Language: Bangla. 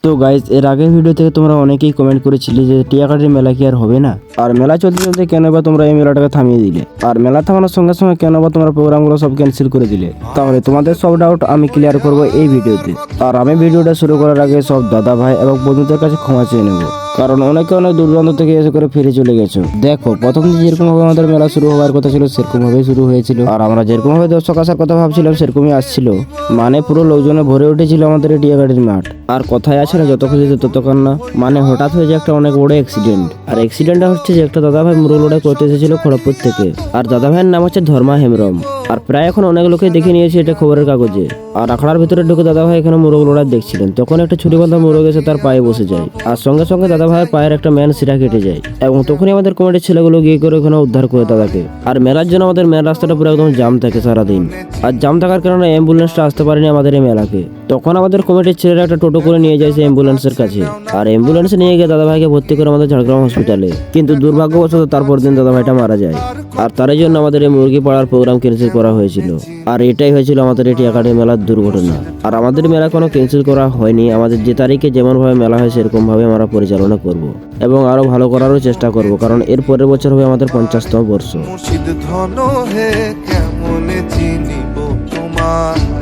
তো গাইজ এর আগের ভিডিও থেকে তোমরা অনেকেই কমেন্ট করেছিলে যে টিয়াকাটির মেলা কি আর হবে না, আর মেলা চলতে চলতে কেন বা তোমরা এই মেলাটাকে থামিয়ে দিলে, আর মেলা থামানোর সঙ্গে সঙ্গে কেন বা তোমরা প্রোগ্রামগুলো সব ক্যান্সেল করে দিলে। তাহলে তোমাদের সব ডাউট আমি ক্লিয়ার করবো এই ভিডিওতে। আর আমি ভিডিওটা শুরু করার আগে সব দাদা ভাই এবং বন্ধুদের কাছে ক্ষমা চেয়ে নেবো, কারণ অনেকে অনেক দূরদূরান্ত থেকে এসে করে ফিরে চলে গেছো। দেখো, প্রথম দিন যেরকম ভাবে আমাদের মেলা শুরু হওয়ার কথা ছিল সেরকম ভাবেই শুরু হয়েছিল, আর আমরা যেরকম ভাবে দর্শক আসার কথা ভাবছিলাম সেরকমই আসছিল। মানে পুরো লোকজনে ভরে উঠেছিল আমাদের এই টিয়াকাটির মাঠ। আর কথায় আছে না, যত খুশি তত কান্না। মানে হঠাৎ হয়েছে একটা অনেক বড় অ্যাক্সিডেন্ট, আর অ্যাক্সিডেন্টটা হচ্ছে যে একটা দাদা ভাই মুরগ লড়াই করতে এসেছিল খড়গপুর থেকে, আর দাদা ভাইয়ের নাম হচ্ছে ধর্মা হেমব্রম। আর প্রায় এখন অনেক লোকে দেখে নিয়েছে এটা খবরের কাগজে। আর আখড়ার ভিতরে ঢুকে দাদা ভাই এখানে মুরগ লড়াই দেখছিলেন, তখন একটা ছুরি বাঁধা মুরগ এসে তার পায়ে বসে যায়, আর সঙ্গে সঙ্গে দাদা ভাইয়ের পায়ের একটা ম্যান শিরা কেটে যায়। এবং তখনই আমাদের কমিটির ছেলেগুলো গিয়ে করে ওখানে উদ্ধার করে দাদাকে। আর মেলার জন্য আমাদের মেন রাস্তাটা পুরো একদম জাম থাকে সারাদিন, আর জাম থাকার কারণে অ্যাম্বুলেন্সটা আসতে পারেনি আমাদের এই মেলাকে। তখন আমাদের কমিটির ছেলেরা একটা টোটো করে নিয়ে যায় সেই অ্যাম্বুলেন্সের কাছে, আর অ্যাম্বুলেন্সে নিয়ে গিয়ে দাদা ভাইকে ভর্তি করে আমাদের ঝাড়গ্রাম হসপিটালে। কিন্তু দুর্ভাগ্যবশত তারপর দিন দাদা ভাইটা মারা যায়, আর তারই জন্য আমাদের এই মুরগি পাড়ার প্রোগ্রাম ক্যান্সেল করা হয়েছিল। আর এটাই হয়েছিল আমাদের এই টিয়াকাটি মেলার দুর্ঘটনা। আর আমাদের মেলা কোনো ক্যান্সেল করা হয়নি, আমাদের যে তারিখে যেমন ভাবে মেলা হয় সেরকম ভাবে আমরা পরিচালনা করব এবং আরো ভালো করারও চেষ্টা করব, কারণ এর পরের বছর হবে আমাদের 50তম বর্ষ। মুর্শিদ ধন হে কেমন চিনিব তোমার।